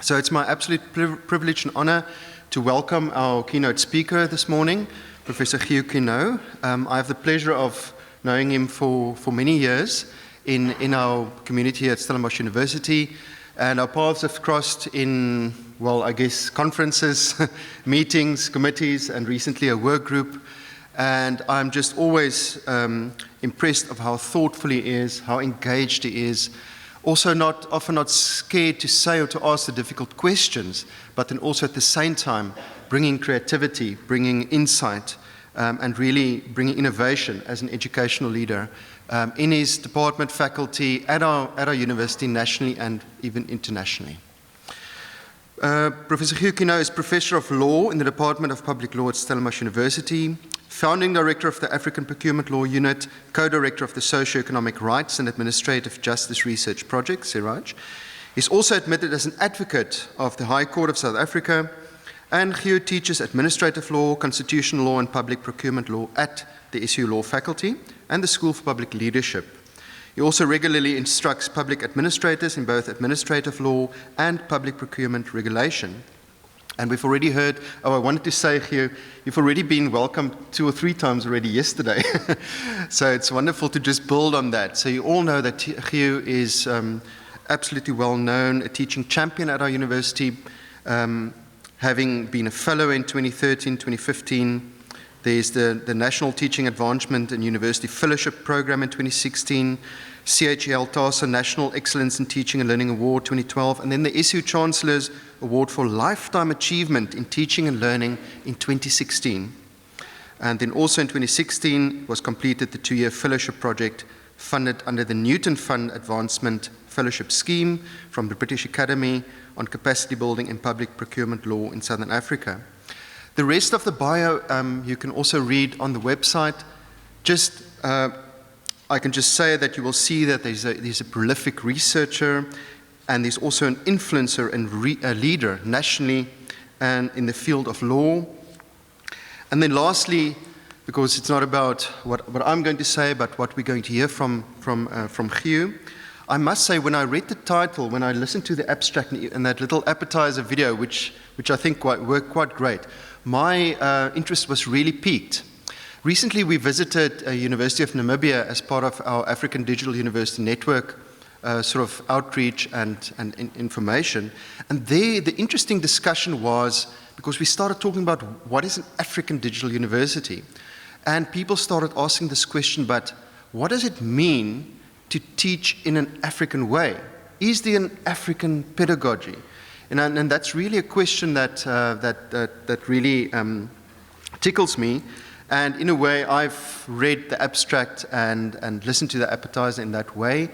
So it's my absolute privilege and honor to welcome our keynote speaker this morning, Professor Quinot. I have the pleasure of knowing him for many years in our community at Stellenbosch University, and our paths have crossed in, well, I guess, conferences, meetings, committees, and recently a work group. And I'm just always impressed of how thoughtful he is, how engaged he is, also often not scared to say or to ask the difficult questions, but then also at the same time bringing creativity, bringing insight, and really bringing innovation as an educational leader in his department, faculty, at our university nationally and even internationally. Professor Quinot is Professor of Law in the Department of Public Law at Stellenbosch University, Founding Director of the African Procurement Law Unit, Co-Director of the Socio-Economic Rights and Administrative Justice Research Project, SERAJ. He's also admitted as an advocate of the High Court of South Africa, and Gio teaches administrative law, constitutional law, and public procurement law at the SU Law faculty and the School for Public Leadership. He also regularly instructs public administrators in both administrative law and public procurement regulation. And we've already heard, I wanted to say here, you've already been welcomed 2 or 3 times already yesterday. So it's wonderful to just build on that. So you all know that Gio is absolutely well known, a teaching champion at our university, having been a fellow in 2013, 2015. There's the National Teaching Advancement and University Fellowship Program in 2016, CHEL TASA National Excellence in Teaching and Learning Award 2012, and then the SU Chancellor's Award for Lifetime Achievement in Teaching and Learning in 2016. And then also in 2016 was completed the 2-year fellowship project funded under the Newton Fund Advancement Fellowship Scheme from the British Academy on Capacity Building in Public Procurement Law in Southern Africa. The rest of the bio you can also read on the website. I can just say that you will see that there's a prolific researcher, and there's also an influencer and a leader nationally and in the field of law. And then lastly, because it's not about what I'm going to say, but what we're going to hear from Gio, I must say when I read the title, when I listened to the abstract and that little appetizer video, which I think worked quite great, my interest was really piqued. Recently, we visited a University of Namibia as part of our African Digital University Network sort of outreach and information. And there, the interesting discussion was, because we started talking about what is an African digital university. And people started asking this question, but what does it mean to teach in an African way? Is there an African pedagogy? And that's really a question that really tickles me. And in a way, I've read the abstract and listened to the appetizer in that way.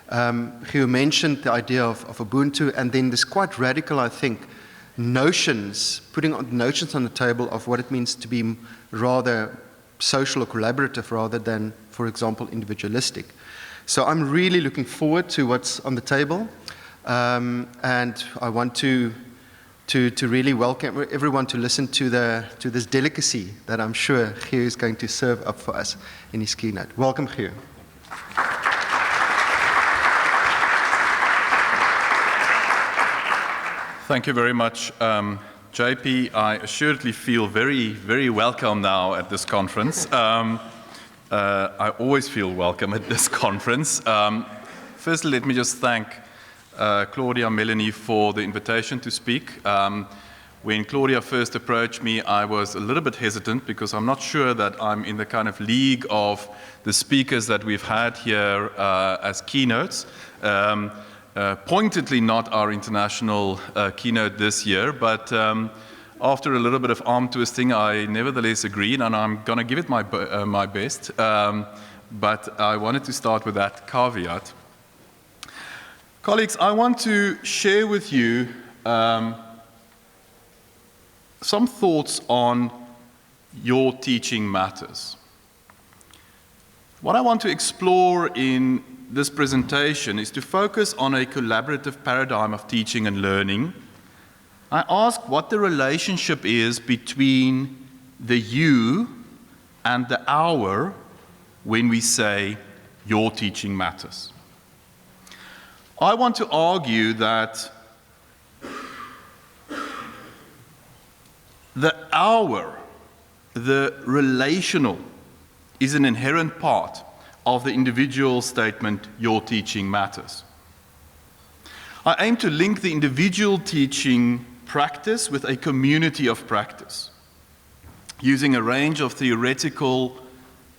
Gio mentioned the idea of Ubuntu, and then this quite radical, I think, notions, putting notions on the table of what it means to be rather social or collaborative rather than, for example, individualistic. So I'm really looking forward to what's on the table, and I want to really welcome everyone to listen to this delicacy that I'm sure Gio is going to serve up for us in his keynote. Welcome, Gio. Thank you very much, JP. I assuredly feel very, very welcome now at this conference. I always feel welcome at this conference. Firstly, let me just thank Claudia, Melanie, for the invitation to speak. When Claudia first approached me, I was a little bit hesitant because I'm not sure that I'm in the kind of league of the speakers that we've had here as keynotes. Pointedly not our international keynote this year, but after a little bit of arm twisting, I nevertheless agreed, and I'm going to give it my best. But I wanted to start with that caveat. Colleagues, I want to share with you some thoughts on your teaching matters. What I want to explore in this presentation is to focus on a collaborative paradigm of teaching and learning. I ask what the relationship is between the you and the our when we say your teaching matters. I want to argue that The hour, the relational, is an inherent part of the individual statement, your teaching matters. I aim to link the individual teaching practice with a community of practice, using a range of theoretical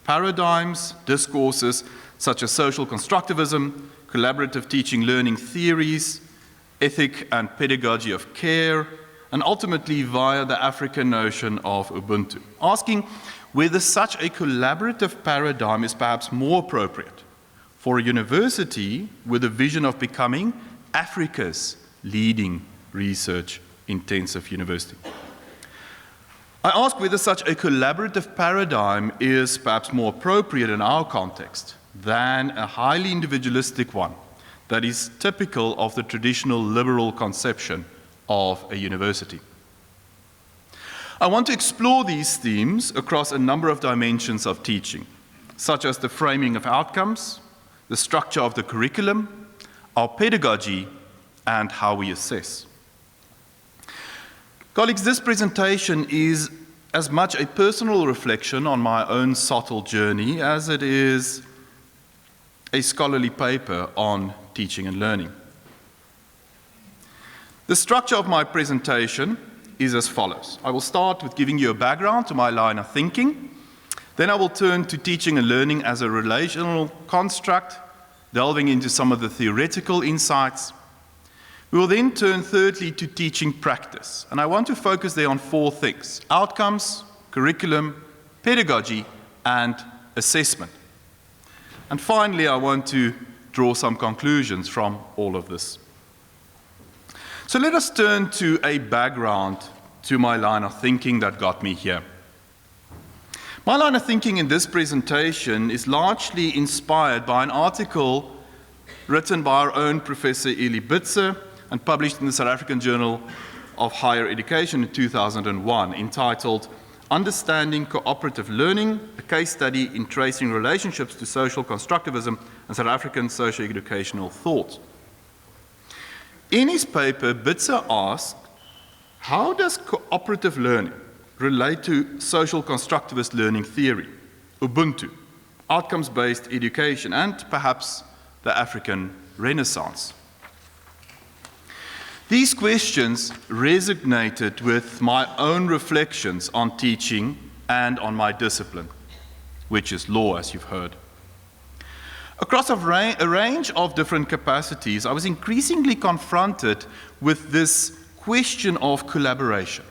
paradigms, discourses, such as social constructivism, collaborative teaching learning theories, ethic and pedagogy of care, and ultimately via the African notion of Ubuntu, asking whether such a collaborative paradigm is perhaps more appropriate for a university with a vision of becoming Africa's leading research-intensive university. I ask whether such a collaborative paradigm is perhaps more appropriate in our context than a highly individualistic one that is typical of the traditional liberal conception of a university. I want to explore these themes across a number of dimensions of teaching, such as the framing of outcomes, the structure of the curriculum, our pedagogy, and how we assess. Colleagues, this presentation is as much a personal reflection on my own SOTL journey as it is a scholarly paper on teaching and learning. The structure of my presentation is as follows. I will start with giving you a background to my line of thinking. Then I will turn to teaching and learning as a relational construct, delving into some of the theoretical insights. We will then turn thirdly to teaching practice. And I want to focus there on four things: outcomes, curriculum, pedagogy, and assessment. And finally, I want to draw some conclusions from all of this. So let us turn to a background to my line of thinking that got me here. My line of thinking in this presentation is largely inspired by an article written by our own Professor Eli Bitzer and published in the South African Journal of Higher Education in 2001, entitled Understanding Cooperative Learning, a Case Study in Tracing Relationships to Social Constructivism and South African Socio-Educational Thought. In his paper, Bitzer asked, how does cooperative learning relate to social constructivist learning theory, Ubuntu, outcomes-based education, and perhaps the African Renaissance? These questions resonated with my own reflections on teaching and on my discipline, which is law, as you've heard. Across a range of different capacities, I was increasingly confronted with this question of collaboration.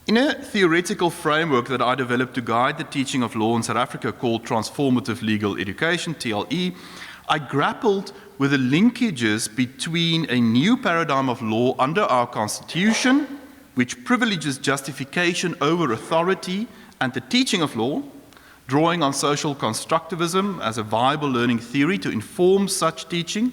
In a theoretical framework that I developed to guide the teaching of law in South Africa called Transformative Legal Education, TLE, I grappled with the linkages between a new paradigm of law under our Constitution, which privileges justification over authority, and the teaching of law, drawing on social constructivism as a viable learning theory to inform such teaching.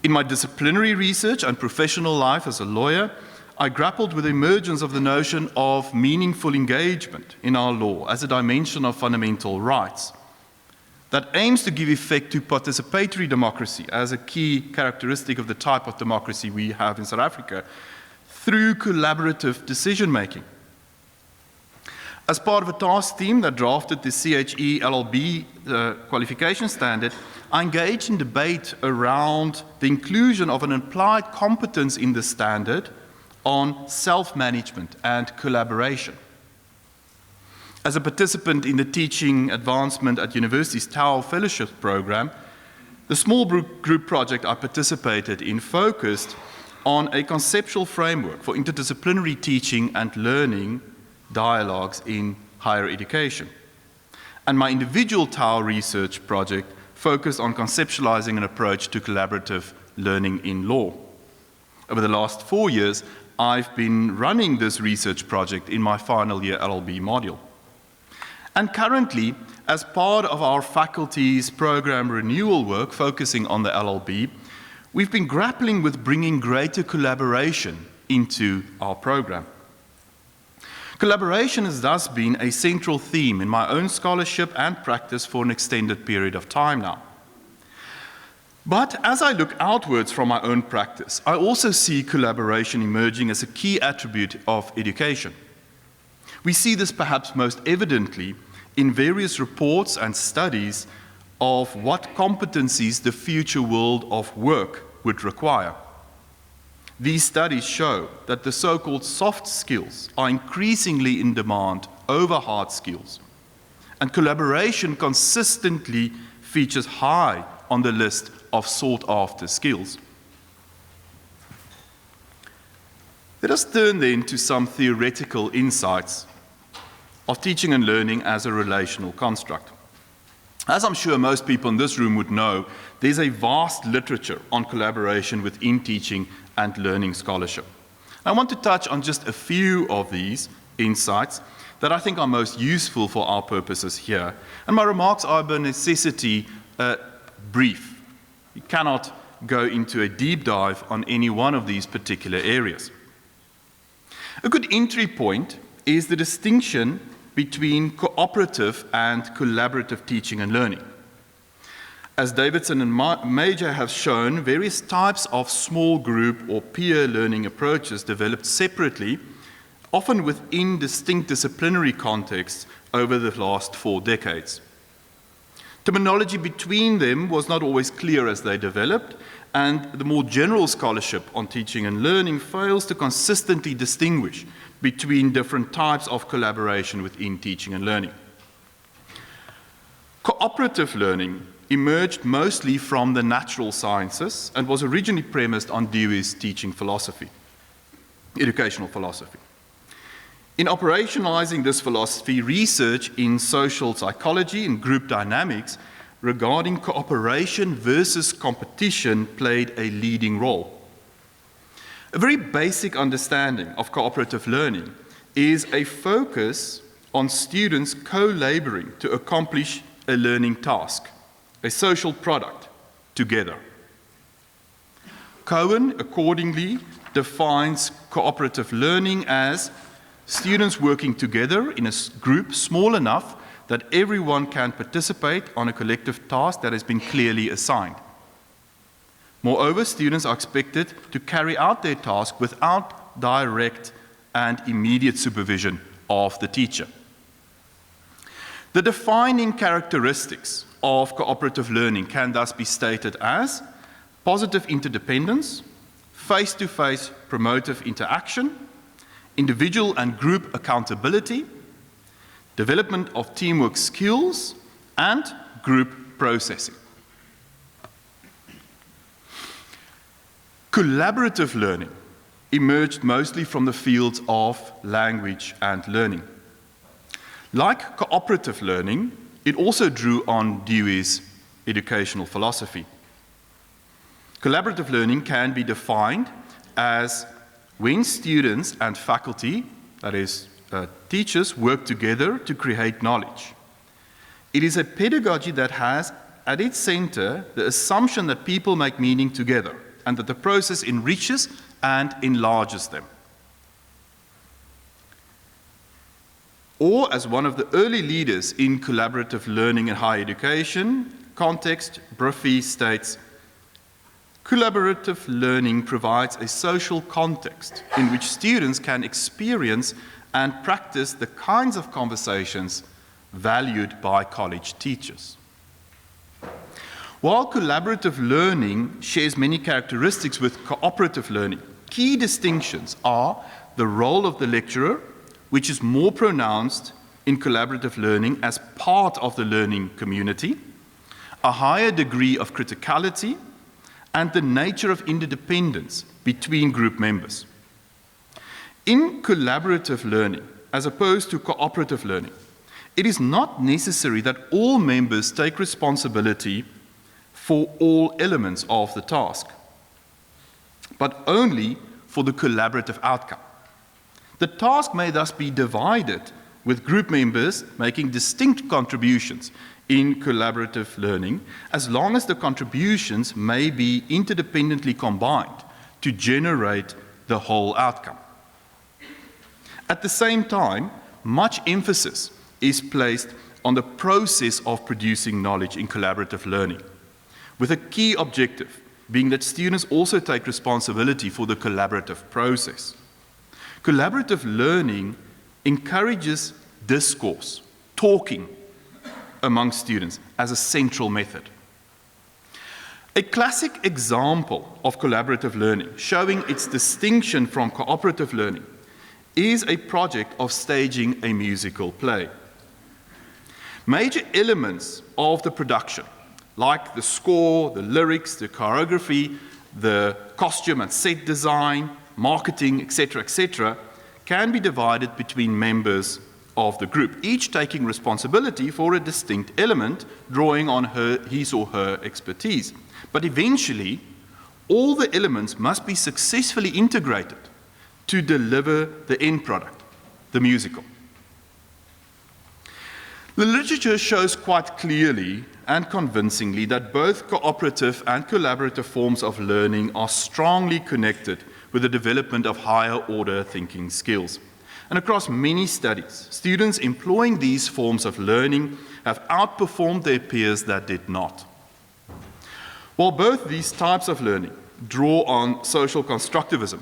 In my disciplinary research and professional life as a lawyer, I grappled with the emergence of the notion of meaningful engagement in our law as a dimension of fundamental rights that aims to give effect to participatory democracy as a key characteristic of the type of democracy we have in South Africa through collaborative decision-making. As part of a task team that drafted the CHE LLB qualification standard, I engaged in debate around the inclusion of an implied competence in the standard on self-management and collaboration. As a participant in the Teaching Advancement at University's Tower Fellowship Program, the small group project I participated in focused on a conceptual framework for interdisciplinary teaching and learning dialogues in higher education. And my individual Tower research project focused on conceptualizing an approach to collaborative learning in law. Over the last 4 years, I've been running this research project in my final year LLB module. And currently, as part of our faculty's program renewal work focusing on the LLB, we've been grappling with bringing greater collaboration into our program. Collaboration has thus been a central theme in my own scholarship and practice for an extended period of time now. But as I look outwards from my own practice, I also see collaboration emerging as a key attribute of education. We see this perhaps most evidently in various reports and studies of what competencies the future world of work would require. These studies show that the so-called soft skills are increasingly in demand over hard skills, and collaboration consistently features high on the list of sought-after skills. Let us turn then to some theoretical insights of teaching and learning as a relational construct. As I'm sure most people in this room would know, there's a vast literature on collaboration within teaching and learning scholarship. I want to touch on just a few of these insights that I think are most useful for our purposes here. And my remarks are by necessity brief. You cannot go into a deep dive on any one of these particular areas. A good entry point is the distinction between cooperative and collaborative teaching and learning. As Davidson and Major have shown, various types of small group or peer learning approaches developed separately, often within distinct disciplinary contexts over the last 4 decades. Terminology between them was not always clear as they developed, and the more general scholarship on teaching and learning fails to consistently distinguish between different types of collaboration within teaching and learning. Cooperative learning emerged mostly from the natural sciences and was originally premised on Dewey's teaching philosophy, educational philosophy. In operationalizing this philosophy, research in social psychology and group dynamics regarding cooperation versus competition played a leading role. A very basic understanding of cooperative learning is a focus on students co-laboring to accomplish a learning task, a social product, together. Cohen accordingly defines cooperative learning as students working together in a group small enough that everyone can participate on a collective task that has been clearly assigned. Moreover, students are expected to carry out their task without direct and immediate supervision of the teacher. The defining characteristics of cooperative learning can thus be stated as positive interdependence, face-to-face promotive interaction, individual and group accountability, development of teamwork skills, and group processing. Collaborative learning emerged mostly from the fields of language and learning. Like cooperative learning, it also drew on Dewey's educational philosophy. Collaborative learning can be defined as when students and faculty, that is, teachers, work together to create knowledge. It is a pedagogy that has at its center the assumption that people make meaning together and that the process enriches and enlarges them. Or, as one of the early leaders in collaborative learning in higher education context, Prof states, collaborative learning provides a social context in which students can experience and practice the kinds of conversations valued by college teachers. While collaborative learning shares many characteristics with cooperative learning, key distinctions are the role of the lecturer, which is more pronounced in collaborative learning as part of the learning community, a higher degree of criticality, and the nature of interdependence between group members. In collaborative learning, as opposed to cooperative learning, it is not necessary that all members take responsibility for all elements of the task, but only for the collaborative outcome. The task may thus be divided, with group members making distinct contributions in collaborative learning, as long as the contributions may be interdependently combined to generate the whole outcome. At the same time, much emphasis is placed on the process of producing knowledge in collaborative learning, with a key objective being that students also take responsibility for the collaborative process. Collaborative learning encourages discourse, talking among students as a central method. A classic example of collaborative learning, showing its distinction from cooperative learning, is a project of staging a musical play. Major elements of the production, like the score, the lyrics, the choreography, the costume and set design, marketing, etc., can be divided between members of the group, each taking responsibility for a distinct element, drawing on his or her expertise. But eventually, all the elements must be successfully integrated to deliver the end product, the musical. The literature shows quite clearly and convincingly that both cooperative and collaborative forms of learning are strongly connected with the development of higher order thinking skills. And across many studies, students employing these forms of learning have outperformed their peers that did not. While both these types of learning draw on social constructivism,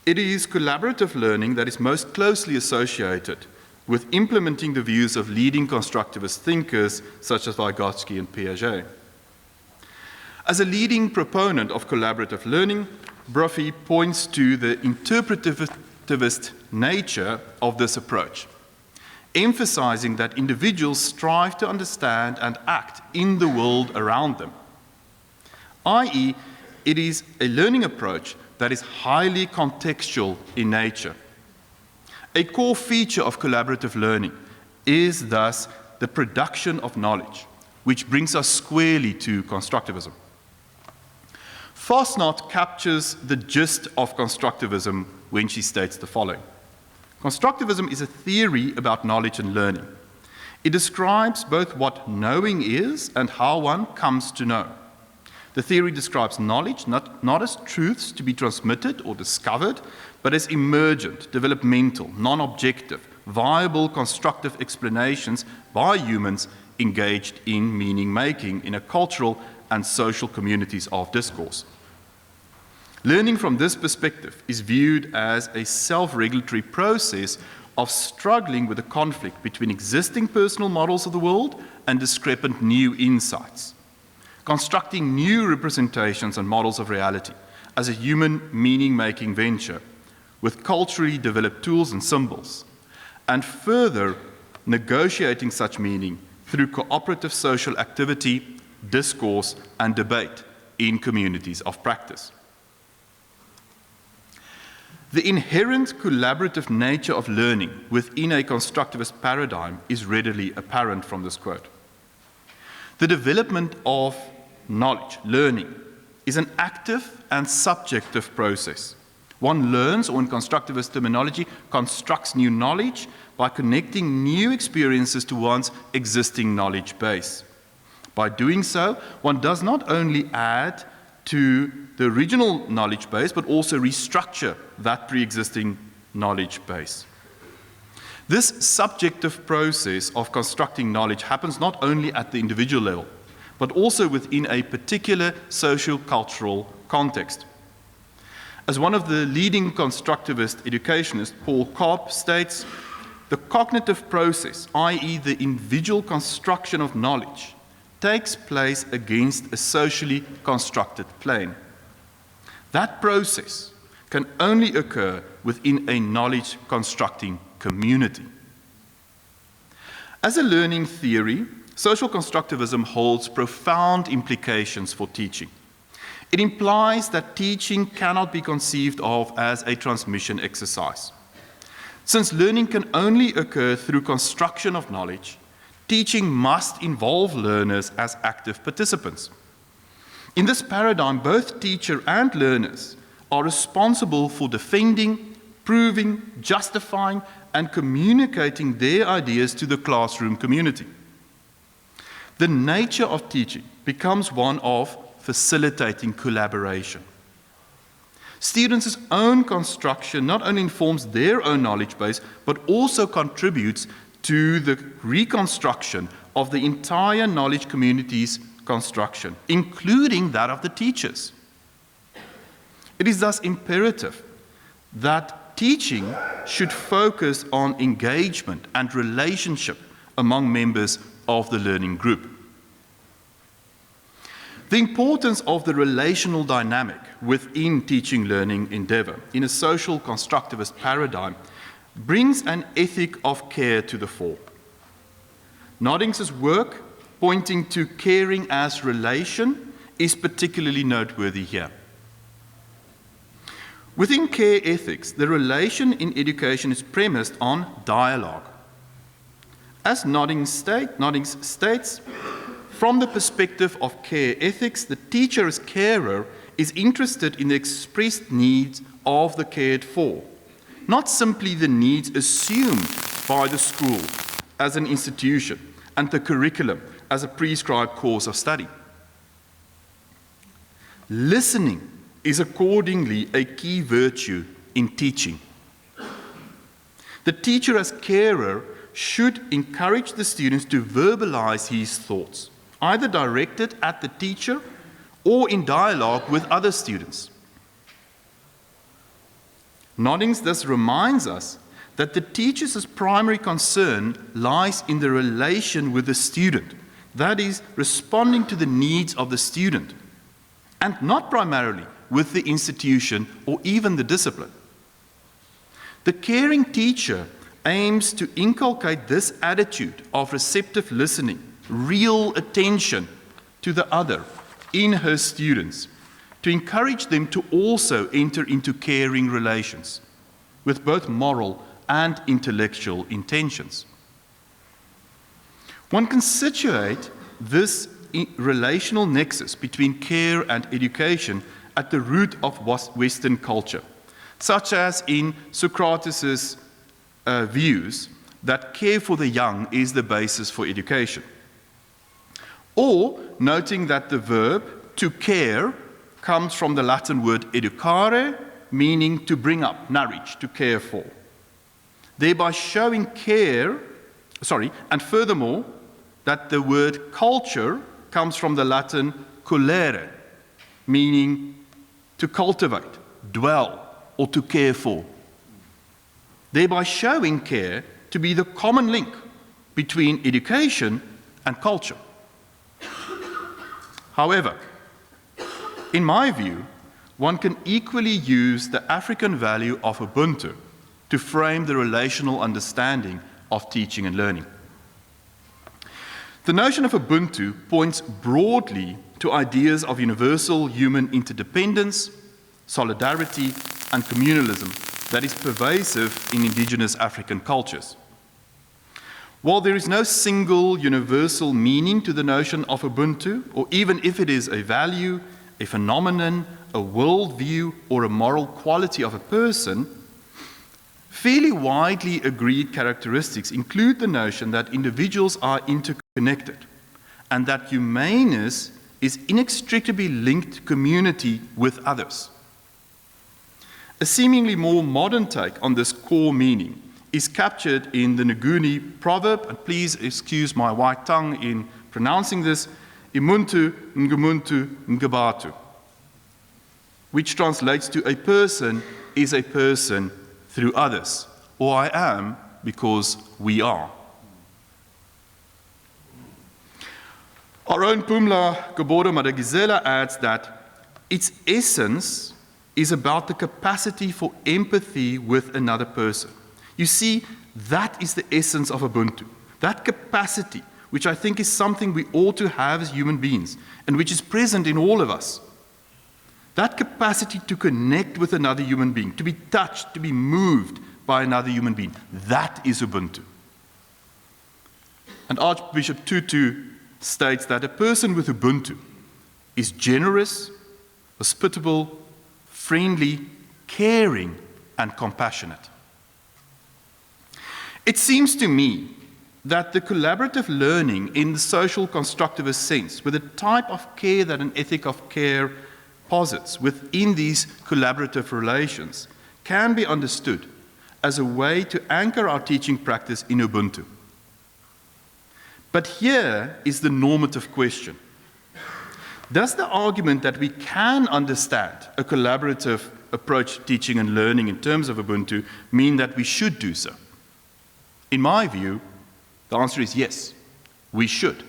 it is collaborative learning that is most closely associated with implementing the views of leading constructivist thinkers such as Vygotsky and Piaget. As a leading proponent of collaborative learning, Prof points to the interpretivist nature of this approach, emphasizing that individuals strive to understand and act in the world around them, i.e., it is a learning approach that is highly contextual in nature. A core feature of collaborative learning is thus the production of knowledge, which brings us squarely to constructivism. Fosnot captures the gist of constructivism when she states the following. Constructivism is a theory about knowledge and learning. It describes both what knowing is and how one comes to know. The theory describes knowledge not as truths to be transmitted or discovered, but as emergent, developmental, non-objective, viable constructive explanations by humans engaged in meaning-making in a cultural and social communities of discourse. Learning from this perspective is viewed as a self-regulatory process of struggling with the conflict between existing personal models of the world and discrepant new insights, constructing new representations and models of reality as a human meaning-making venture with culturally developed tools and symbols, and further negotiating such meaning through cooperative social activity, discourse, and debate in communities of practice. The inherent collaborative nature of learning within a constructivist paradigm is readily apparent from this quote. The development of knowledge, learning, is an active and subjective process. One learns, or in constructivist terminology, constructs new knowledge by connecting new experiences to one's existing knowledge base. By doing so, one does not only add to the original knowledge base, but also restructure that pre-existing knowledge base. This subjective process of constructing knowledge happens not only at the individual level, but also within a particular socio-cultural context. As one of the leading constructivist educationists, Paul Cobb, states, the cognitive process, i.e. the individual construction of knowledge, takes place against a socially constructed plane. That process can only occur within a knowledge-constructing community. As a learning theory, social constructivism holds profound implications for teaching. It implies that teaching cannot be conceived of as a transmission exercise. Since learning can only occur through construction of knowledge, teaching must involve learners as active participants. In this paradigm, both teacher and learners are responsible for defending, proving, justifying, and communicating their ideas to the classroom community. The nature of teaching becomes one of facilitating collaboration. Students' own construction not only informs their own knowledge base, but also contributes to the reconstruction of the entire knowledge community's construction, including that of the teachers. It is thus imperative that teaching should focus on engagement and relationship among members of the learning group. The importance of the relational dynamic within teaching-learning endeavor in a social constructivist paradigm brings an ethic of care to the fore. Noddings's work, pointing to caring as relation, is particularly noteworthy here. Within care ethics, the relation in education is premised on dialogue. As Noddings states, from the perspective of care ethics, the teacher as carer is interested in the expressed needs of the cared for, not simply the needs assumed by the school as an institution and the curriculum as a prescribed course of study. Listening is accordingly a key virtue in teaching. The teacher as carer should encourage the students to verbalize his thoughts, either directed at the teacher or in dialogue with other students. Noddings thus reminds us that the teacher's primary concern lies in the relation with the student, that is, responding to the needs of the student, and not primarily with the institution or even the discipline. The caring teacher aims to inculcate this attitude of receptive listening, real attention to the other in her students, to encourage them to also enter into caring relations with both moral and intellectual intentions. One can situate this relational nexus between care and education at the root of Western culture, such as in Socrates' views that care for the young is the basis for education. Or noting that the verb to care comes from the Latin word educare, meaning to bring up, nourish, to care for. Thereby showing and furthermore, that the word culture comes from the Latin culere, meaning to cultivate, dwell, or to care for. Thereby showing care to be the common link between education and culture. However, in my view, one can equally use the African value of Ubuntu to frame the relational understanding of teaching and learning. The notion of Ubuntu points broadly to ideas of universal human interdependence, solidarity, and communalism that is pervasive in indigenous African cultures. While there is no single universal meaning to the notion of Ubuntu, or even if it is a value, a phenomenon, a worldview, or a moral quality of a person, fairly widely agreed characteristics include the notion that individuals are interconnected and that humaneness is inextricably linked to community with others. A seemingly more modern take on this core meaning is captured in the Nguni proverb, and please excuse my white tongue in pronouncing this, Imuntu, Ngumuntu, Ngabatu, which translates to a person is a person through others, or I am because we are. Our own Pumla Gaboro Madagizela adds that its essence is about the capacity for empathy with another person. You see, that is the essence of Ubuntu. That capacity, which I think is something we ought to have as human beings, and which is present in all of us. That capacity to connect with another human being, to be touched, to be moved by another human being, that is Ubuntu. And Archbishop Tutu states that a person with Ubuntu is generous, hospitable, friendly, caring, and compassionate. It seems to me that the collaborative learning in the social constructivist sense, with the type of care that an ethic of care posits within these collaborative relations, can be understood as a way to anchor our teaching practice in Ubuntu. But here is the normative question. Does the argument that we can understand a collaborative approach to teaching and learning in terms of Ubuntu mean that we should do so? In my view, the answer is yes, we should.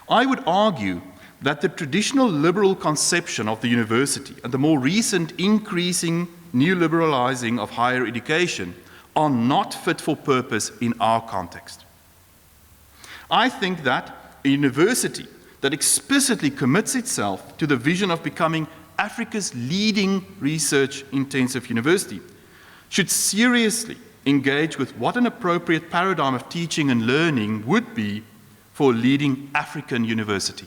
I would argue that the traditional liberal conception of the university and the more recent increasing neoliberalizing of higher education are not fit for purpose in our context. I think that a university that explicitly commits itself to the vision of becoming Africa's leading research-intensive university should seriously engage with what an appropriate paradigm of teaching and learning would be for a leading African university.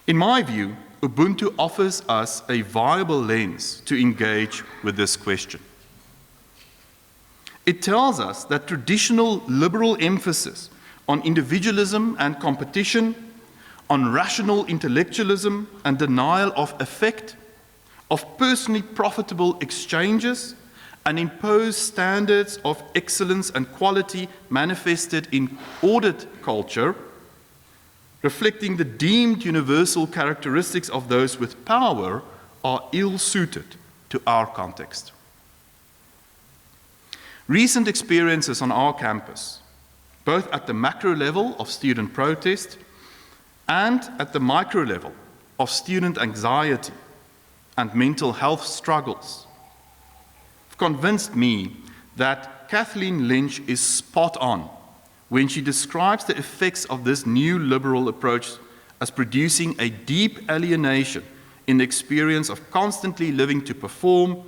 In my view, Ubuntu offers us a viable lens to engage with this question. It tells us that traditional liberal emphasis on individualism and competition, on rational intellectualism and denial of effect, of personally profitable exchanges, and imposed standards of excellence and quality manifested in audit culture, reflecting the deemed universal characteristics of those with power, are ill-suited to our context. Recent experiences on our campus, both at the macro level of student protest and at the micro level of student anxiety and mental health struggles, have convinced me that Kathleen Lynch is spot on when she describes the effects of this new liberal approach as producing a deep alienation in the experience of constantly living to perform,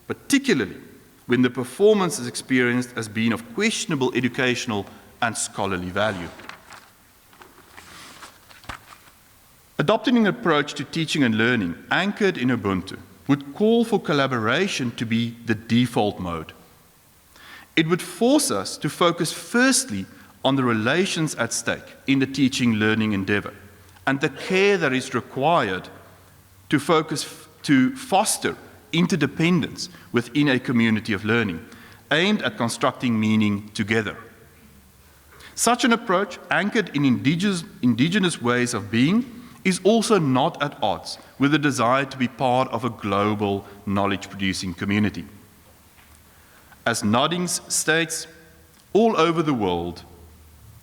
particularly when the performance is experienced as being of questionable educational and scholarly value. Adopting an approach to teaching and learning anchored in Ubuntu would call for collaboration to be the default mode. It would force us to focus firstly on the relations at stake in the teaching-learning endeavor and the care that is required to foster interdependence within a community of learning, aimed at constructing meaning together. Such an approach, anchored in indigenous ways of being, is also not at odds with the desire to be part of a global knowledge-producing community. As Noddings states, all over the world,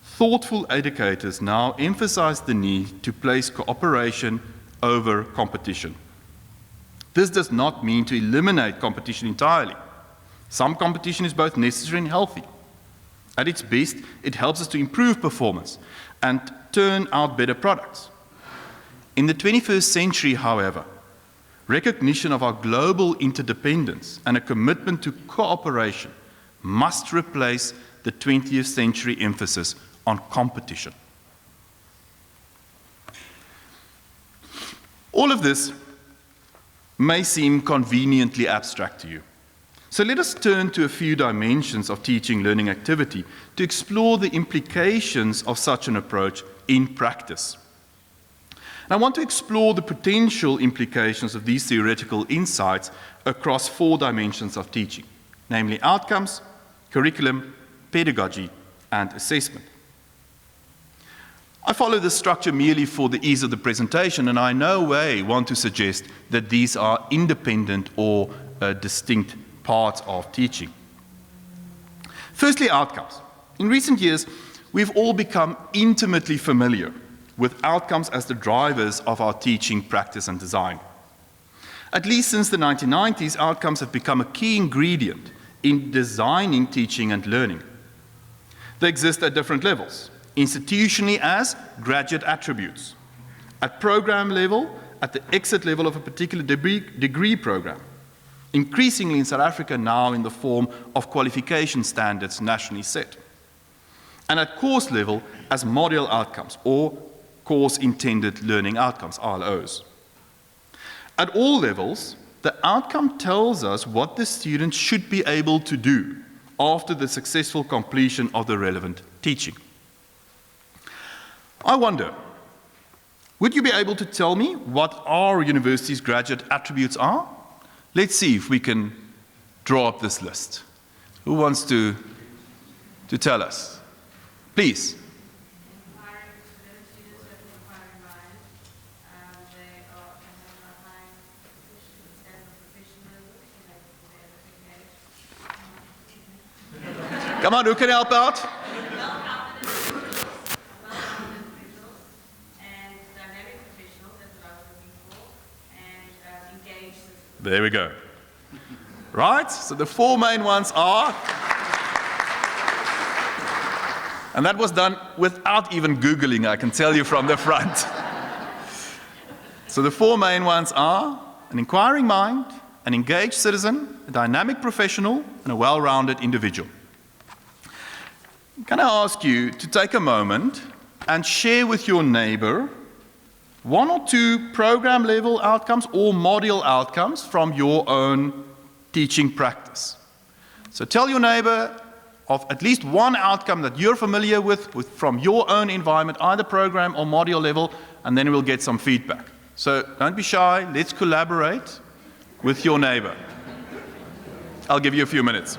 thoughtful educators now emphasize the need to place cooperation over competition. This does not mean to eliminate competition entirely. Some competition is both necessary and healthy. At its best, it helps us to improve performance and turn out better products. In the 21st century, however, recognition of our global interdependence and a commitment to cooperation must replace the 20th century emphasis on competition. All of this may seem conveniently abstract to you. So let us turn to a few dimensions of teaching-learning activity to explore the implications of such an approach in practice. And I want to explore the potential implications of these theoretical insights across 4 dimensions of teaching, namely outcomes, curriculum, pedagogy, and assessment. I follow this structure merely for the ease of the presentation, and I in no way want to suggest that these are independent or distinct parts of teaching. Firstly, outcomes. In recent years, we've all become intimately familiar with outcomes as the drivers of our teaching, practice, and design. At least since the 1990s, outcomes have become a key ingredient in designing teaching and learning. They exist at different levels. Institutionally as graduate attributes, at program level, at the exit level of a particular degree program, increasingly in South Africa now in the form of qualification standards nationally set, and at course level as module outcomes or course intended learning outcomes, RLOs. At all levels, the outcome tells us what the student should be able to do after the successful completion of the relevant teaching. I wonder, would you be able to tell me what our university's graduate attributes are? Let's see if we can draw up this list. Who wants to tell us? Please. Come on, who can help out? There we go. Right, so the four main ones are, and that was done without even Googling, I can tell you from the front. So the four main ones are an inquiring mind, an engaged citizen, a dynamic professional, and a well-rounded individual. Can I ask you to take a moment and share with your neighbor one or two program level outcomes or module outcomes from your own teaching practice. So tell your neighbor of at least one outcome that you're familiar with from your own environment, either program or module level, and then we'll get some feedback. So don't be shy, let's collaborate with your neighbor. I'll give you a few minutes.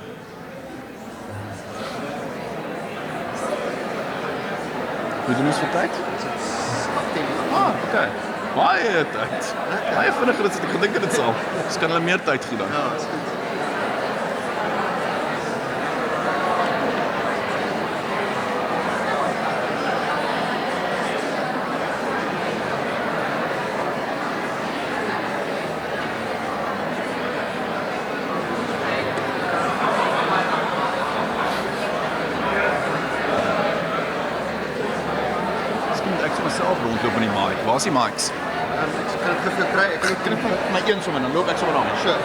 We doen ons vir tyd? Okay. Baie tyd. Baie vinniger as ek gedink het dit sal. Ons kan hulle meer tyd gee dan. Ja, is goed. Waar is die mics? Ek kan dit vir kry. Ek kan my een sommer dan loop ek sommer aan. Sure.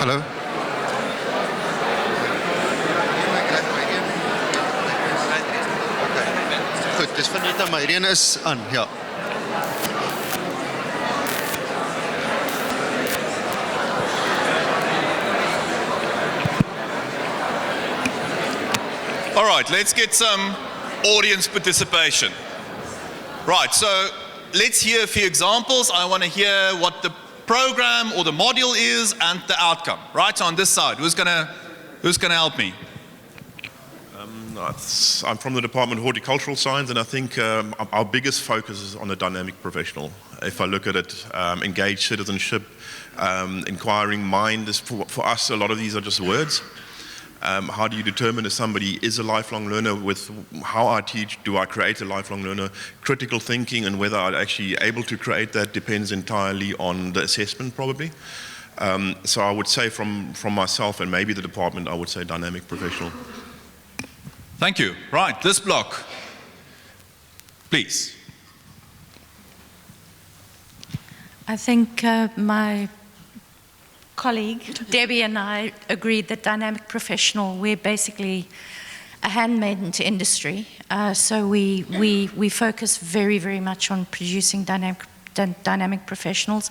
Hallo. Goed, dis van net my reën is aan, ja. All right, let's get some audience participation. Right, so let's hear a few examples. I want to hear what the program or the module is and the outcome. Right, so on this side, who's gonna help me? I'm from the Department of Horticultural Science, and I think our biggest focus is on the dynamic professional. If I look at it, engaged citizenship, inquiring mind, is for us, a lot of these are just words. How do you determine if somebody is a lifelong learner? With how I teach, do I create a lifelong learner? Critical thinking and whether I'm actually able to create that depends entirely on the assessment, probably. So I would say from myself and maybe the department, I would say dynamic professional. Thank you. Right, this block, please. I think my colleague Debbie and I agreed that dynamic professional, we're basically a handmaiden to industry. So we focus very, very much on producing dynamic professionals,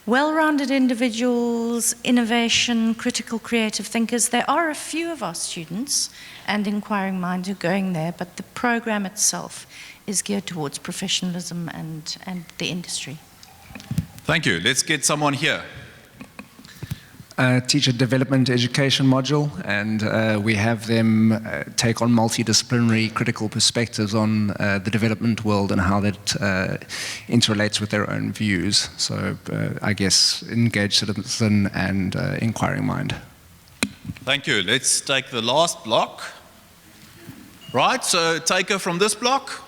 well-rounded individuals, innovation, critical, creative thinkers. There are a few of our students and inquiring minds who are going there, but the program itself is geared towards professionalism and the industry. Thank you. Let's get someone here. Teacher development education module, and we have them take on multidisciplinary critical perspectives on the development world and how that interrelates with their own views. So I guess engaged citizen and inquiring mind. Thank you. Let's take the last block. Right, so taker from this block.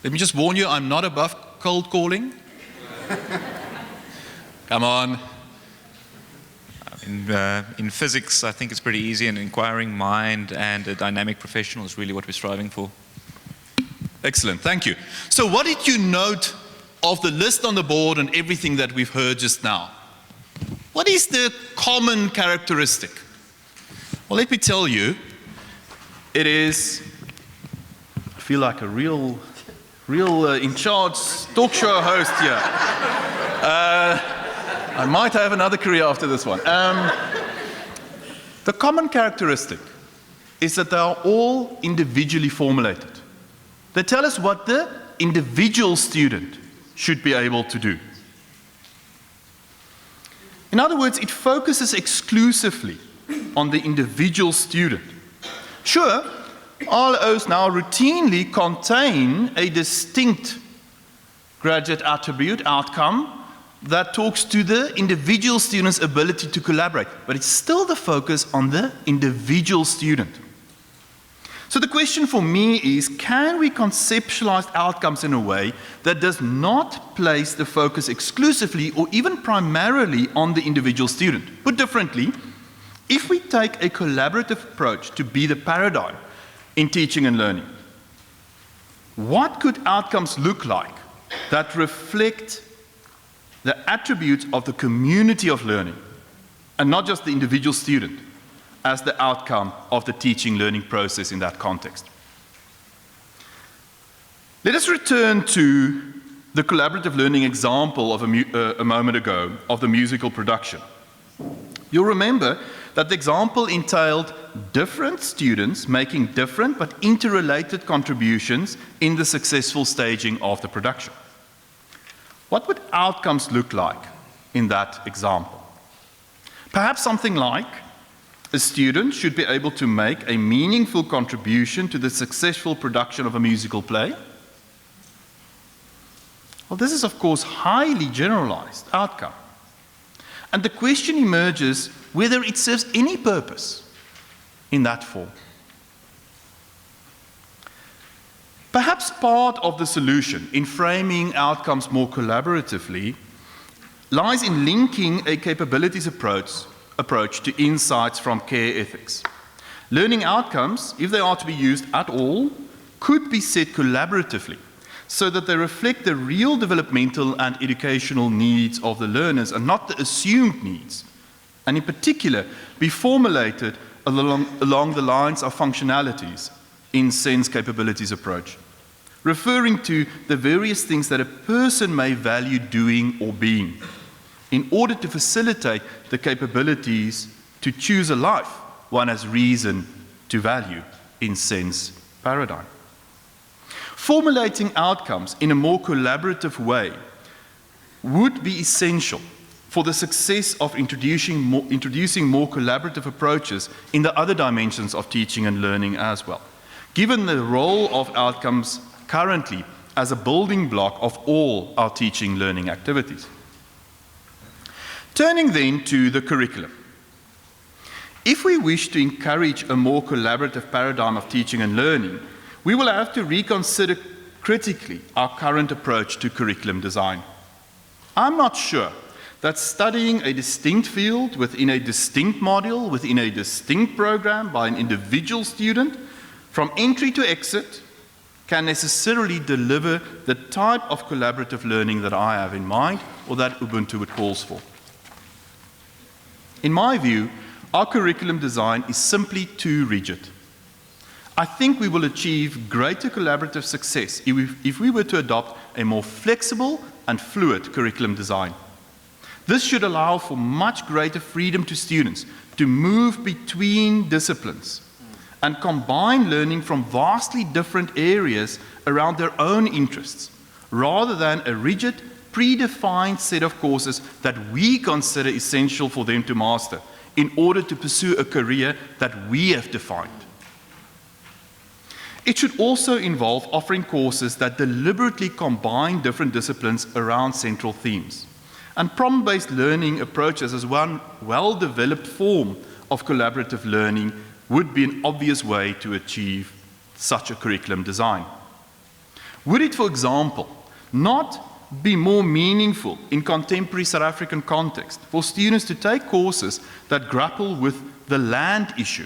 Let me just warn you, I'm not above cold calling. Come on. In physics, I think it's pretty easy. An inquiring mind and a dynamic professional is really what we're striving for. Excellent, thank you. So what did you note of the list on the board and everything that we've heard just now? What is the common characteristic? Well, let me tell you, it is, I feel like a real in charge talk show host here. I might have another career after this one. The common characteristic is that they are all individually formulated. They tell us what the individual student should be able to do. In other words, it focuses exclusively on the individual student. Sure, RLOs now routinely contain a distinct graduate attribute, outcome, that talks to the individual student's ability to collaborate, but it's still the focus on the individual student. So the question for me is, can we conceptualize outcomes in a way that does not place the focus exclusively or even primarily on the individual student? Put differently, if we take a collaborative approach to be the paradigm in teaching and learning, what could outcomes look like that reflect the attributes of the community of learning and not just the individual student as the outcome of the teaching learning process in that context? Let us return to the collaborative learning example of a moment ago of the musical production. You'll remember that the example entailed different students making different but interrelated contributions in the successful staging of the production. What would outcomes look like in that example? Perhaps something like a student should be able to make a meaningful contribution to the successful production of a musical play. Well, this is, of course, highly generalized outcome. And the question emerges whether it serves any purpose in that form. Perhaps part of the solution in framing outcomes more collaboratively lies in linking a capabilities approach to insights from care ethics. Learning outcomes, if they are to be used at all, could be set collaboratively so that they reflect the real developmental and educational needs of the learners and not the assumed needs, and in particular be formulated along the lines of functionalities in sense capabilities approach, referring to the various things that a person may value doing or being in order to facilitate the capabilities to choose a life one has reason to value in sense paradigm. Formulating outcomes in a more collaborative way would be essential for the success of introducing more collaborative approaches in the other dimensions of teaching and learning as well, given the role of outcomes currently as a building block of all our teaching learning activities. Turning then to the curriculum. If we wish to encourage a more collaborative paradigm of teaching and learning, we will have to reconsider critically our current approach to curriculum design. I'm not sure that studying a distinct field within a distinct module, within a distinct program by an individual student, from entry to exit, can necessarily deliver the type of collaborative learning that I have in mind or that Ubuntu would calls for. In my view, our curriculum design is simply too rigid. I think we will achieve greater collaborative success if we were to adopt a more flexible and fluid curriculum design. This should allow for much greater freedom to students to move between disciplines and combine learning from vastly different areas around their own interests, rather than a rigid, predefined set of courses that we consider essential for them to master in order to pursue a career that we have defined. It should also involve offering courses that deliberately combine different disciplines around central themes. And problem-based learning approaches as one well-developed form of collaborative learning would be an obvious way to achieve such a curriculum design? Would it, for example, not be more meaningful in contemporary South African context for students to take courses that grapple with the land issue,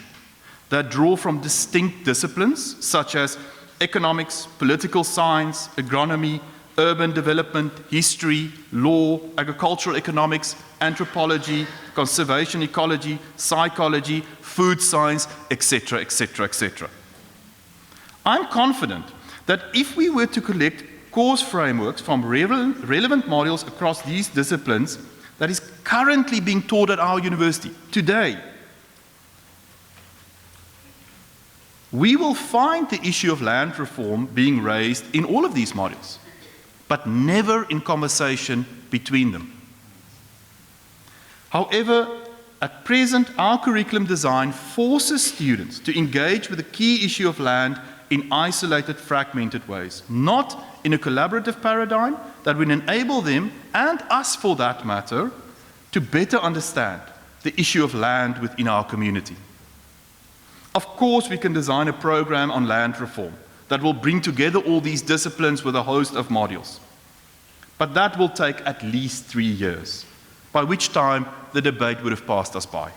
that draw from distinct disciplines such as economics, political science, agronomy, urban development, history, law, agricultural economics, anthropology, conservation ecology, psychology, food science, etc., etc., etc. I'm confident that if we were to collect course frameworks from relevant modules across these disciplines that is currently being taught at our university today, we will find the issue of land reform being raised in all of these modules, but never in conversation between them. However, at present, our curriculum design forces students to engage with the key issue of land in isolated, fragmented ways, not in a collaborative paradigm that will enable them, and us for that matter, to better understand the issue of land within our community. Of course, we can design a program on land reform that will bring together all these disciplines with a host of modules. But that will take at least 3 years, by which time the debate would have passed us by.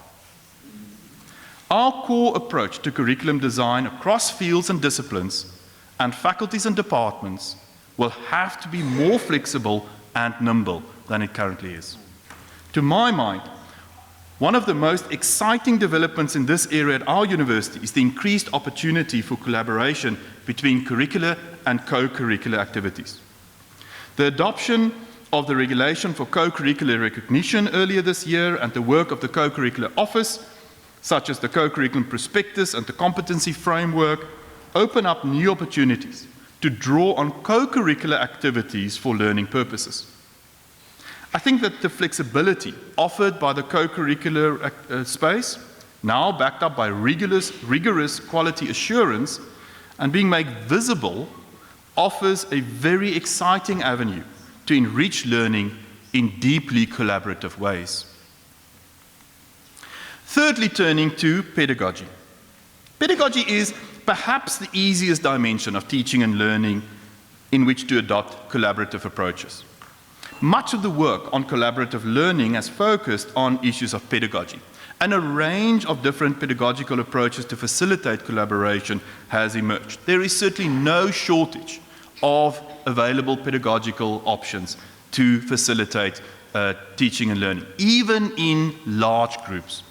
Our core approach to curriculum design across fields and disciplines and faculties and departments will have to be more flexible and nimble than it currently is. To my mind, one of the most exciting developments in this area at our university is the increased opportunity for collaboration between curricular and co-curricular activities. The adoption of the regulation for co-curricular recognition earlier this year and the work of the co-curricular office, such as the co-curriculum prospectus and the competency framework, open up new opportunities to draw on co-curricular activities for learning purposes. I think that the flexibility offered by the co-curricular space, now backed up by rigorous quality assurance and being made visible, offers a very exciting avenue to enrich learning in deeply collaborative ways. Thirdly, turning to pedagogy. Pedagogy is perhaps the easiest dimension of teaching and learning in which to adopt collaborative approaches. Much of the work on collaborative learning has focused on issues of pedagogy, and a range of different pedagogical approaches to facilitate collaboration has emerged. There is certainly no shortage of available pedagogical options to facilitate teaching and learning, even in large groups.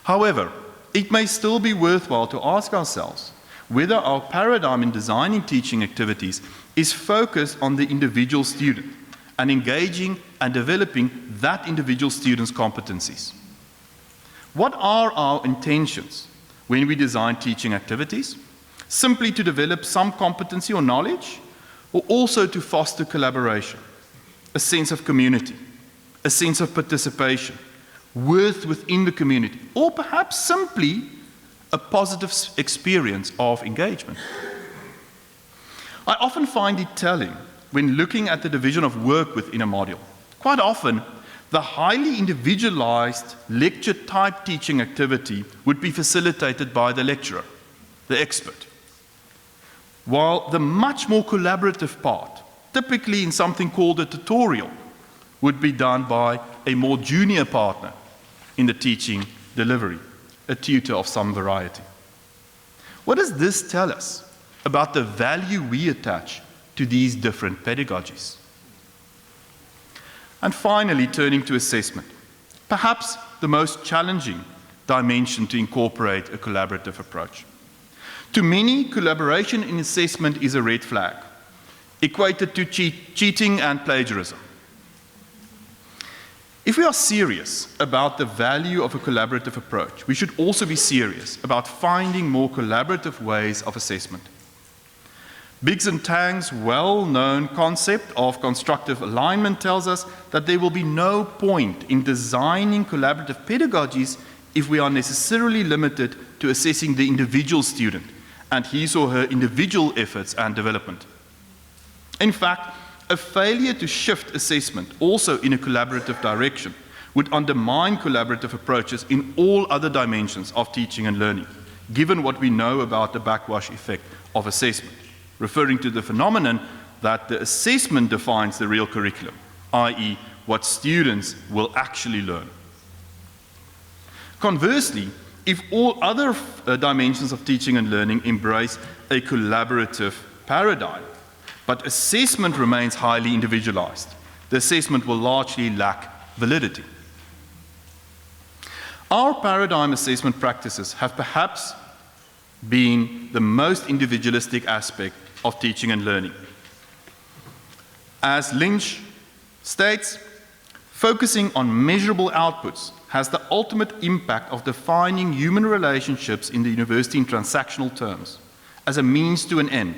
However, it may still be worthwhile to ask ourselves whether our paradigm in designing teaching activities is focused on the individual student and engaging and developing that individual student's competencies. What are our intentions when we design teaching activities? Simply to develop some competency or knowledge, or also to foster collaboration, a sense of community, a sense of participation, worth within the community, or perhaps simply a positive experience of engagement? I often find it telling when looking at the division of work within a module. Quite often, the highly individualized lecture-type teaching activity would be facilitated by the lecturer, the expert, while the much more collaborative part, typically in something called a tutorial, would be done by a more junior partner in the teaching delivery, a tutor of some variety. What does this tell us about the value we attach to these different pedagogies? And finally, turning to assessment, perhaps the most challenging dimension to incorporate a collaborative approach. To many, collaboration in assessment is a red flag, equated to cheating and plagiarism. If we are serious about the value of a collaborative approach, we should also be serious about finding more collaborative ways of assessment. Biggs and Tang's well-known concept of constructive alignment tells us that there will be no point in designing collaborative pedagogies if we are necessarily limited to assessing the individual student and his or her individual efforts and development. In fact, a failure to shift assessment also in a collaborative direction would undermine collaborative approaches in all other dimensions of teaching and learning, given what we know about the backwash effect of assessment, referring to the phenomenon that the assessment defines the real curriculum, i.e., what students will actually learn. Conversely, if all other dimensions of teaching and learning embrace a collaborative paradigm, but assessment remains highly individualized, the assessment will largely lack validity. Our paradigm assessment practices have perhaps been the most individualistic aspect of teaching and learning. As Lynch states, focusing on measurable outputs has the ultimate impact of defining human relationships in the university in transactional terms as a means to an end,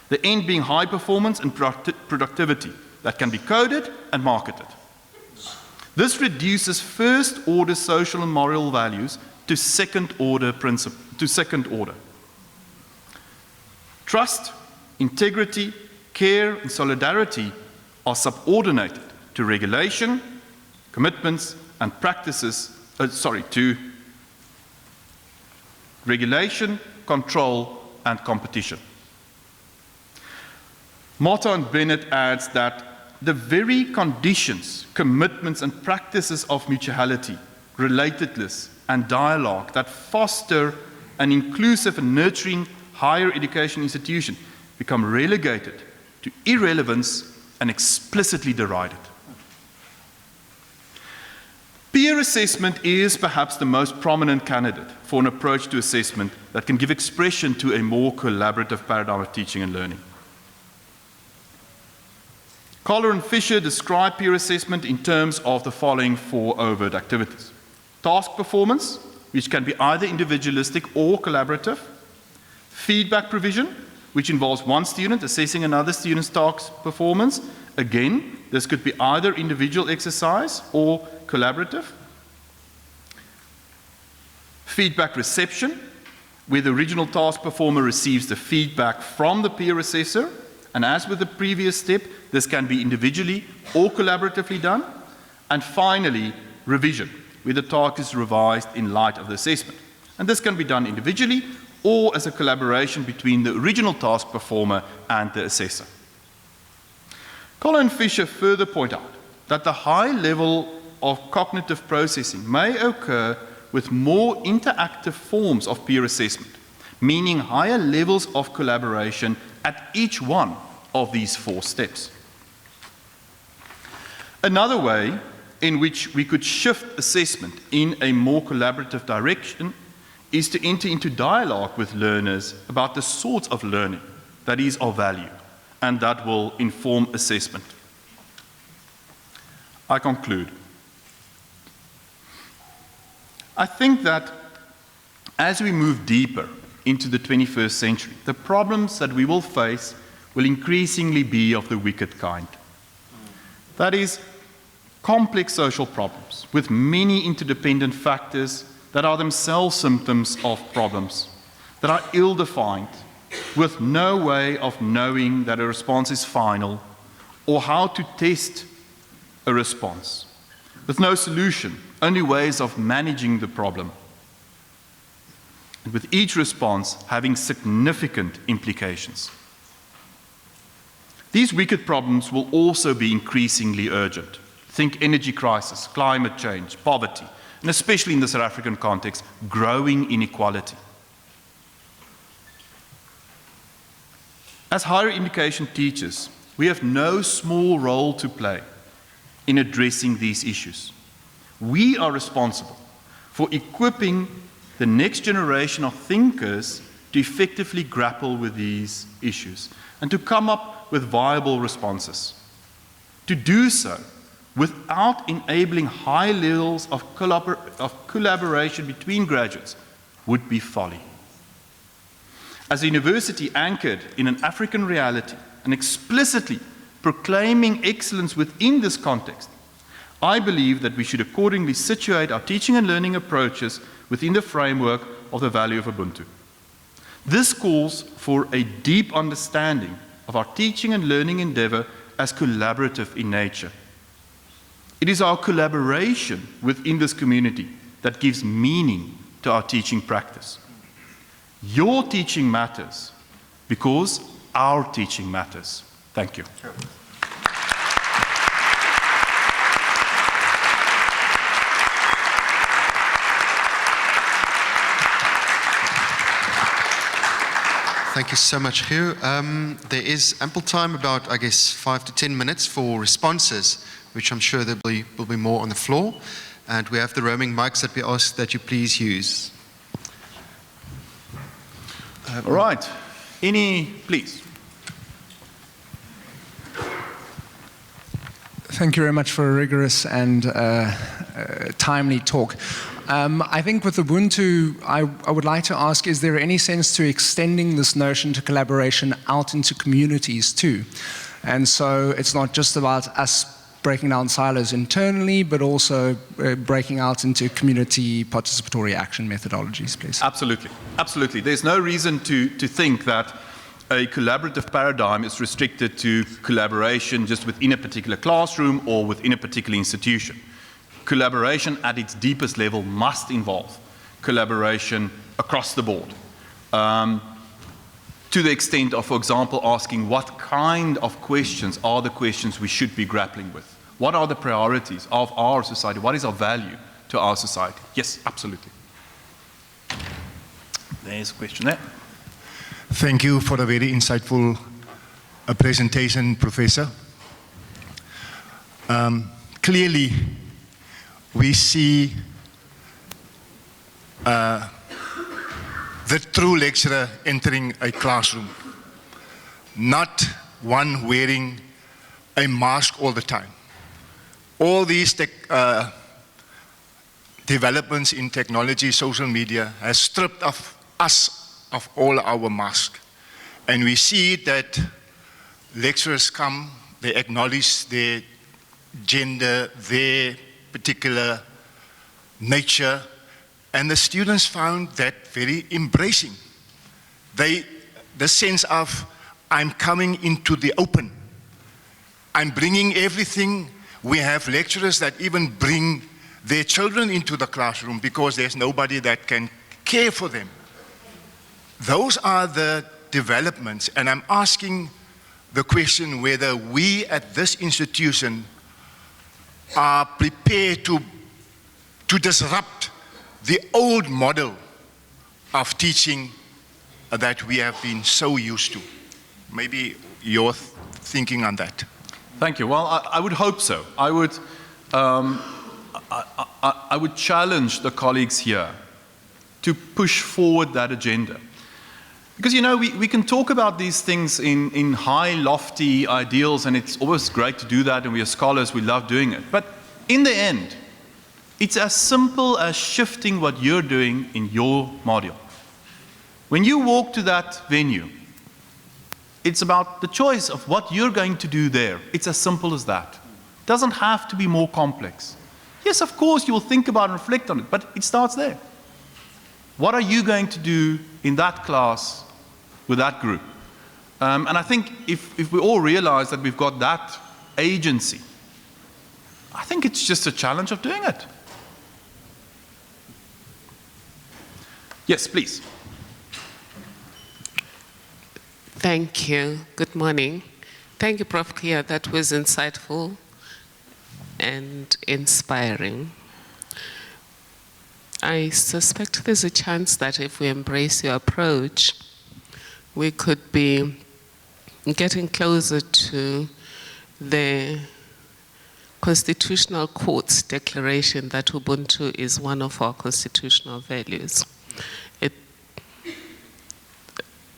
the end being high performance and productivity that can be coded and marketed. This reduces first-order social and moral values to second-order Trust, integrity, care, and solidarity are subordinated to regulation, commitments, and practices, to regulation, control, and competition. Motta and Bennett adds that the very conditions, commitments, and practices of mutuality, relatedness, and dialogue that foster an inclusive and nurturing higher education institution become relegated to irrelevance and explicitly derided. Peer assessment is perhaps the most prominent candidate for an approach to assessment that can give expression to a more collaborative paradigm of teaching and learning. Kohler and Fisher describe peer assessment in terms of the following four overt activities. Task performance, which can be either individualistic or collaborative. Feedback provision, which involves one student assessing another student's task performance. Again, this could be either individual exercise or collaborative. Feedback reception, where the original task performer receives the feedback from the peer assessor, and as with the previous step, this can be individually or collaboratively done. And finally, revision, where the task is revised in light of the assessment. And this can be done individually or as a collaboration between the original task performer and the assessor. Kohler and Fisher further point out that the high level of cognitive processing may occur with more interactive forms of peer assessment, meaning higher levels of collaboration at each one of these four steps. Another way in which we could shift assessment in a more collaborative direction is to enter into dialogue with learners about the sorts of learning that is of value and that will inform assessment. I conclude. I think that as we move deeper into the 21st century, the problems that we will face will increasingly be of the wicked kind. That is, complex social problems with many interdependent factors that are themselves symptoms of problems, that are ill-defined, with no way of knowing that a response is final or how to test a response, with no solution, only ways of managing the problem, and with each response having significant implications. These wicked problems will also be increasingly urgent. Think energy crisis, climate change, poverty, and especially in the South African context, growing inequality. As higher education teachers, we have no small role to play in addressing these issues. We are responsible for equipping the next generation of thinkers to effectively grapple with these issues and to come up with viable responses. To do so without enabling high levels of collaboration between graduates would be folly. As a university anchored in an African reality and explicitly proclaiming excellence within this context, I believe that we should accordingly situate our teaching and learning approaches within the framework of the value of Ubuntu. This calls for a deep understanding of our teaching and learning endeavor as collaborative in nature. It is our collaboration within this community that gives meaning to our teaching practice. Your teaching matters because our teaching matters. Thank you. Thank you so much, Hugh. There is ample time, about, I guess, 5 to 10 minutes for responses, which I'm sure there will be more on the floor. And we have the roaming mics that we ask that you please use. All right. Please. Thank you very much for a rigorous and timely talk. I think with Ubuntu, I would like to ask, is there any sense to extending this notion to collaboration out into communities too? And so it's not just about us breaking down silos internally, but also breaking out into community participatory action methodologies, please. Absolutely. Absolutely. There's no reason to think that a collaborative paradigm is restricted to collaboration just within a particular classroom or within a particular institution. Collaboration at its deepest level must involve collaboration across the board. To the extent of, for example, asking what kind of questions are the questions we should be grappling with? What are the priorities of our society? What is our value to our society? Yes, absolutely. There's a question there. Thank you for a very insightful presentation, Professor. Clearly, we see the true lecturer entering a classroom, not one wearing a mask all the time. All these developments in technology, social media, has stripped us of all our masks. And we see that lecturers come, they acknowledge their gender, their particular nature, and the students found that very embracing. The sense of, I'm coming into the open. I'm bringing everything. We have lecturers that even bring their children into the classroom because there's nobody that can care for them. Those are the developments, and I'm asking the question whether we at this institution are prepared to disrupt the old model of teaching that we have been so used to. Maybe your thinking on that. Thank you. Well, I would hope so. I would challenge the colleagues here to push forward that agenda. Because, you know, we can talk about these things in high, lofty ideals, and it's always great to do that, and we are scholars, we love doing it. But in the end, it's as simple as shifting what you're doing in your module. When you walk to that venue, it's about the choice of what you're going to do there. It's as simple as that. It doesn't have to be more complex. Yes, of course, you will think about and reflect on it, but it starts there. What are you going to do in that class with that group? And I think if we all realize that we've got that agency, I think it's just a challenge of doing it. Yes, please. Thank you. Good morning. Thank you, Prof. Kia. That was insightful and inspiring. I suspect there's a chance that if we embrace your approach, we could be getting closer to the Constitutional Court's declaration that Ubuntu is one of our constitutional values.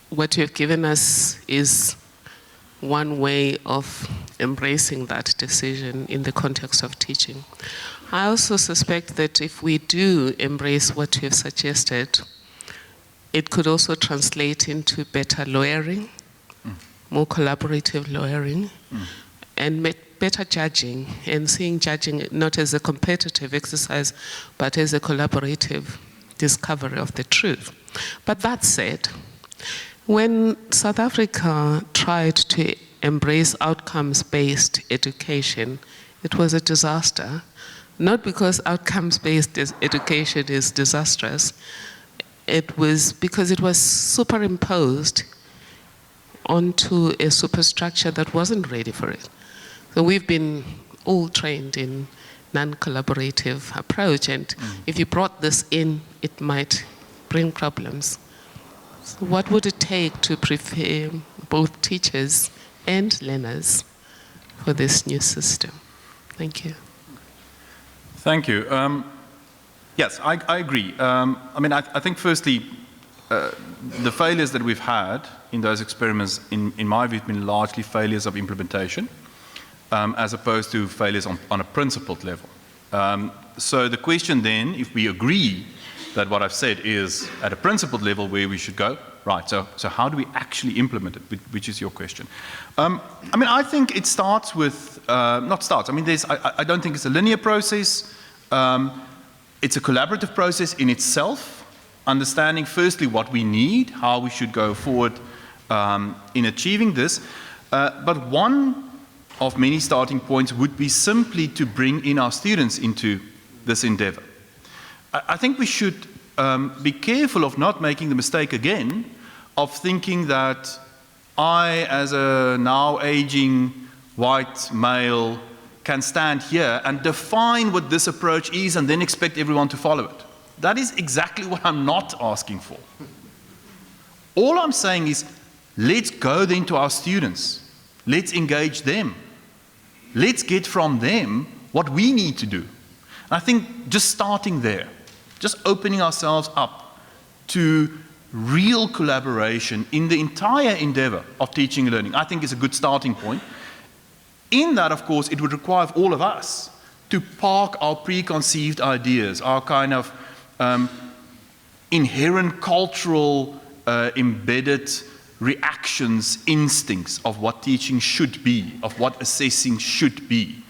What you've given us is one way of embracing that decision in the context of teaching. I also suspect that if we do embrace what you've suggested, it could also translate into better lawyering, more collaborative lawyering, and better judging, and seeing judging not as a competitive exercise, but as a collaborative discovery of the truth. But that said, when South Africa tried to embrace outcomes-based education, it was a disaster. Not because outcomes-based education is disastrous. it was because it was superimposed onto a superstructure that wasn't ready for it. So we've been all trained in non-collaborative approach, and if you brought this in, it might bring problems. So what would it take to prepare both teachers and learners for this new system? Thank you. Thank you. Yes, I agree. I mean, I think firstly, the failures that we've had in those experiments, in my view, have been largely failures of implementation, as opposed to failures on a principled level. So the question then, if we agree that what I've said is at a principled level where we should go, right, so how do we actually implement it, which is your question. I mean, I think it starts with, not starts, I mean, I don't think it's a linear process. It's a collaborative process in itself, understanding firstly what we need, how we should go forward in achieving this. But one of many starting points would be simply to bring in our students into this endeavor. I think we should be careful of not making the mistake again of thinking that I, as a now aging white male, can stand here and define what this approach is and then expect everyone to follow it. That is exactly what I'm not asking for. All I'm saying is, let's go then to our students. Let's engage them. Let's get from them what we need to do. And I think just starting there, just opening ourselves up to real collaboration in the entire endeavor of teaching and learning, I think is a good starting point. In that, of course, it would require all of us to park our preconceived ideas, our kind of inherent cultural embedded reactions, instincts of what teaching should be, of what assessing should be.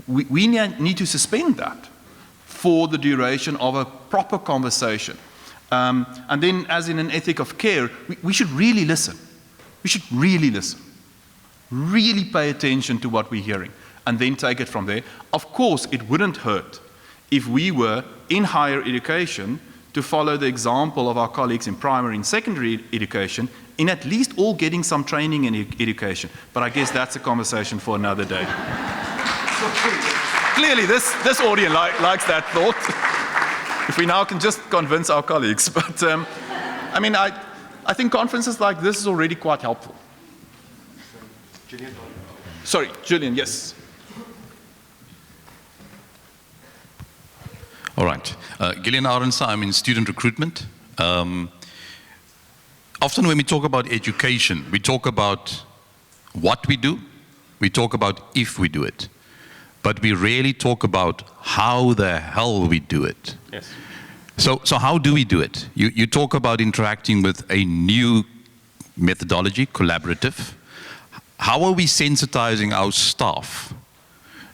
We need to suspend that for the duration of a proper conversation. And then, as in an ethic of care, we should really listen. We should really listen. Really pay attention to what we're hearing, and then take it from there. Of course, it wouldn't hurt if we were, in higher education, to follow the example of our colleagues in primary and secondary education, in at least all getting some training in education. But I guess that's a conversation for another day. Clearly, this audience likes that thought. If we now can just convince our colleagues. But, I mean, I think conferences like this is already quite helpful. Sorry, Julian, yes. All right. Gillian Arendse, I'm in student recruitment. Often when we talk about education, we talk about what we do, we talk about if we do it. But we rarely talk about how the hell we do it. Yes. So how do we do it? You talk about interacting with a new methodology, collaborative. How are we sensitizing our staff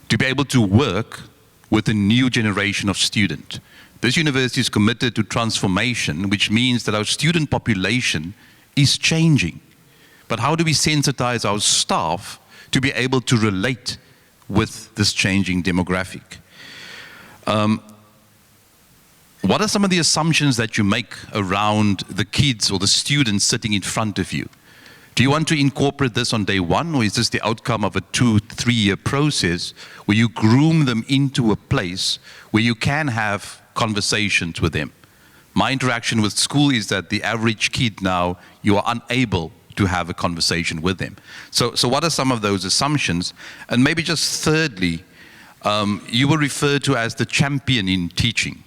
to be able to work with a new generation of student? This university is committed to transformation, which means that our student population is changing. But how do we sensitize our staff to be able to relate with this changing demographic? What are some of the assumptions that you make around the kids or the students sitting in front of you? Do you want to incorporate this on day one, or is this the outcome of a 2-3 year process where you groom them into a place where you can have conversations with them? My interaction with school is that the average kid now, you are unable to have a conversation with them. So what are some of those assumptions? And maybe just thirdly, you were referred to as the champion in teaching.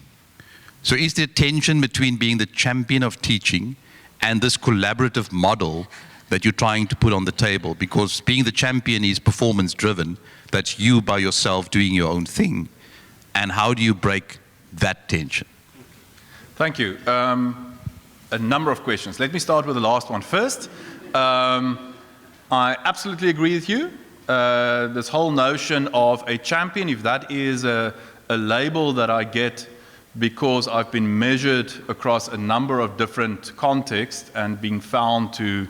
So is there tension between being the champion of teaching and this collaborative model that you're trying to put on the table? Because being the champion is performance driven, that's you by yourself doing your own thing. And how do you break that tension? Thank you. A number of questions. Let me start with the last one first. I absolutely agree with you. This whole notion of a champion, if that is a label that I get because I've been measured across a number of different contexts and being found to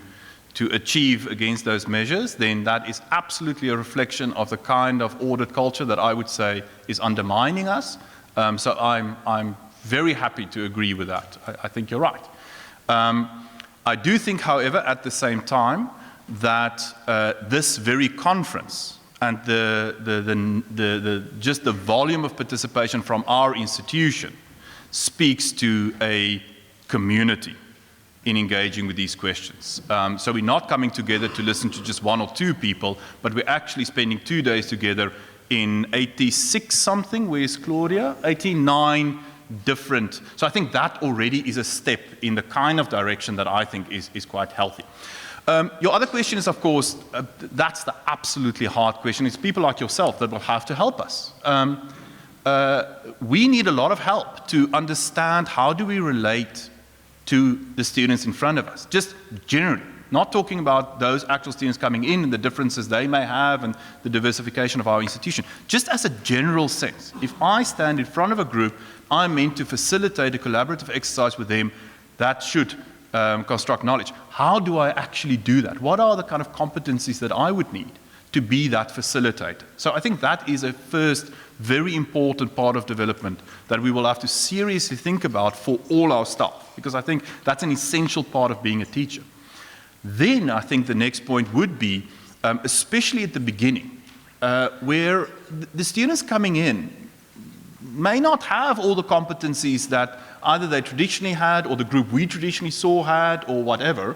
achieve against those measures, then that is absolutely a reflection of the kind of audit culture that I would say is undermining us. So I'm very happy to agree with that. I think you're right. I do think, however, at the same time, that this very conference and just the volume of participation from our institution speaks to a community in engaging with these questions. So we're not coming together to listen to just one or two people, but we're actually spending 2 days together in 86 something, where's Claudia? 89 different. So I think that already is a step in the kind of direction that I think is quite healthy. Your other question is, of course, that's the absolutely hard question. It's people like yourself that will have to help us. We need a lot of help to understand how do we relate to the students in front of us, just generally. Not talking about those actual students coming in and the differences they may have and the diversification of our institution. Just as a general sense, if I stand in front of a group, I'm meant to facilitate a collaborative exercise with them that should construct knowledge. How do I actually do that? What are the kind of competencies that I would need to be that facilitator? So I think that is a first very important part of development that we will have to seriously think about for all our staff, because I think that's an essential part of being a teacher. Then I think the next point would be, especially at the beginning, where the students coming in may not have all the competencies that either they traditionally had or the group we traditionally saw had or whatever,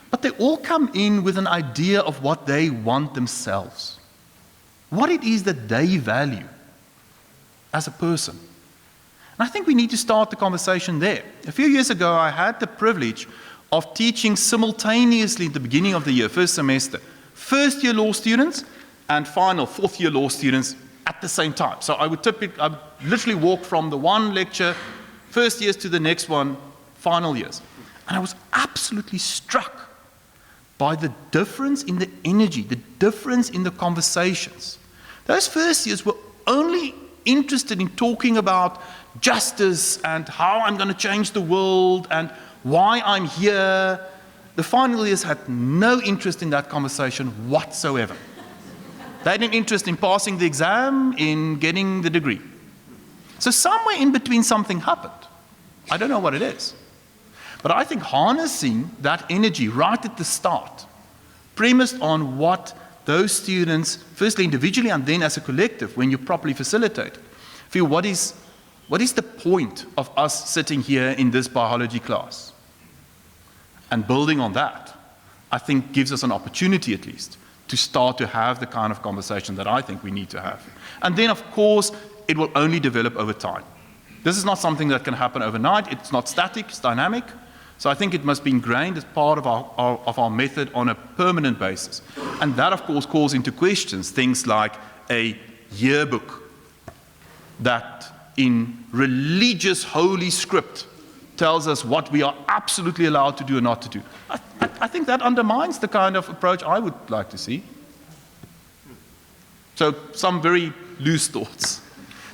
but they all come in with an idea of what they want themselves, what it is that they value as a person. And I think we need to start the conversation there. A few years ago, I had the privilege of teaching simultaneously at the beginning of the year, first semester, first-year law students and final fourth-year law students at the same time. So I would literally walk from the one lecture, first years to the next one, final years. And I was absolutely struck by the difference in the energy, the difference in the conversations. Those first years were only interested in talking about justice and how I'm going to change the world and why I'm here. The final years had no interest in that conversation whatsoever. They had an interest in passing the exam, in getting the degree. So somewhere in between something happened. I don't know what it is. But I think harnessing that energy right at the start, premised on what those students, firstly individually and then as a collective, when you properly facilitate, feel what is the point of us sitting here in this biology class? And building on that, I think gives us an opportunity at least to start to have the kind of conversation that I think we need to have. And then of course, it will only develop over time. This is not something that can happen overnight. It's not static, it's dynamic. So I think it must be ingrained as part of our method on a permanent basis. And that of course calls into questions things like a yearbook that in religious holy script tells us what we are absolutely allowed to do and not to do. I think that undermines the kind of approach I would like to see. So some very loose thoughts.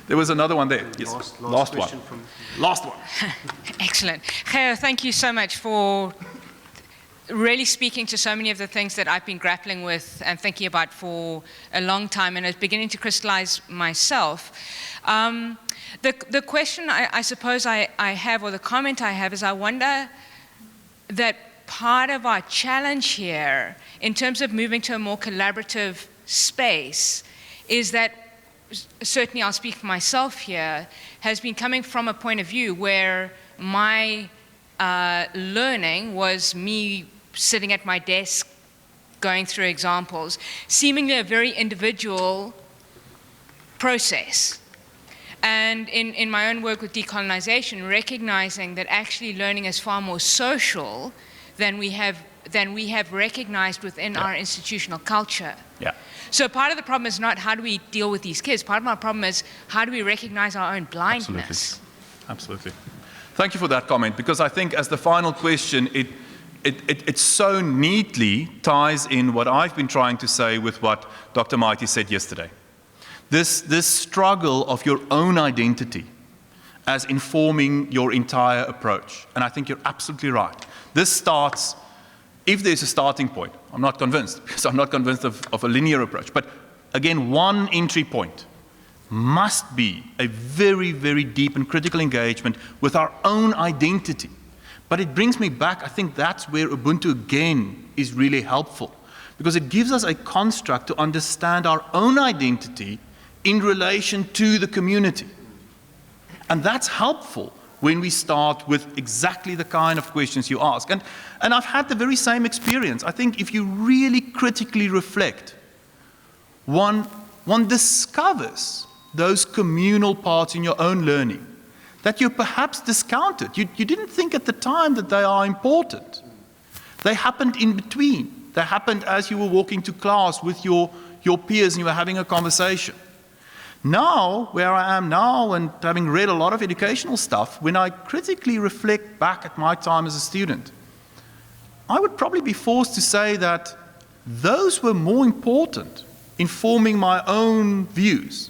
There was another one there. Yes, last one. Last one. Excellent. Geo, thank you so much for really speaking to so many of the things that I've been grappling with and thinking about for a long time, and it's beginning to crystallize myself. The question I suppose I have, or the comment I have, is I wonder that part of our challenge here, in terms of moving to a more collaborative space, is that, certainly I'll speak for myself here, has been coming from a point of view where my learning was me sitting at my desk, going through examples, seemingly a very individual process. And in my own work with decolonization, recognizing that actually learning is far more social than we have recognized within our institutional culture. Yeah. So part of the problem is not how do we deal with these kids. Part of my problem is how do we recognize our own blindness. Absolutely. Thank you for that comment, because I think as the final question, it so neatly ties in what I've been trying to say with what Dr. Mighty said yesterday. This struggle of your own identity as informing your entire approach. And I think you're absolutely right. This starts, if there's a starting point, I'm not convinced, because I'm not convinced of a linear approach. But again, one entry point must be a very, very deep and critical engagement with our own identity. But it brings me back, I think that's where Ubuntu again is really helpful, because it gives us a construct to understand our own identity in relation to the community. And that's helpful when we start with exactly the kind of questions you ask. And I've had the very same experience. I think if you really critically reflect, one discovers those communal parts in your own learning that you perhaps discounted. You didn't think at the time that they are important. They happened in between. They happened as you were walking to class with your peers and you were having a conversation. Now, where I am now, and having read a lot of educational stuff, when I critically reflect back at my time as a student, I would probably be forced to say that those were more important in forming my own views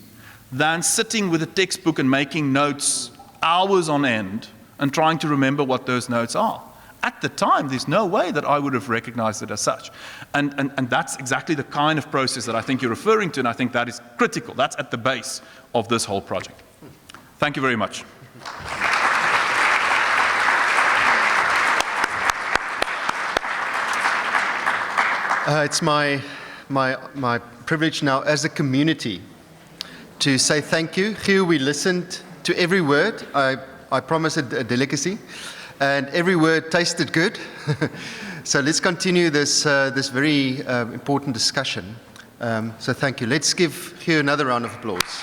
than sitting with a textbook and making notes hours on end and trying to remember what those notes are. At the time, there's no way that I would have recognized it as such. And that's exactly the kind of process that I think you're referring to, and I think that is critical. That's at the base of this whole project. Thank you very much. It's my privilege now as a community to say thank you. Here we listened to every word. I promise a delicacy. And every word tasted good. So let's continue this very important discussion. So thank you. Let's give here another round of applause.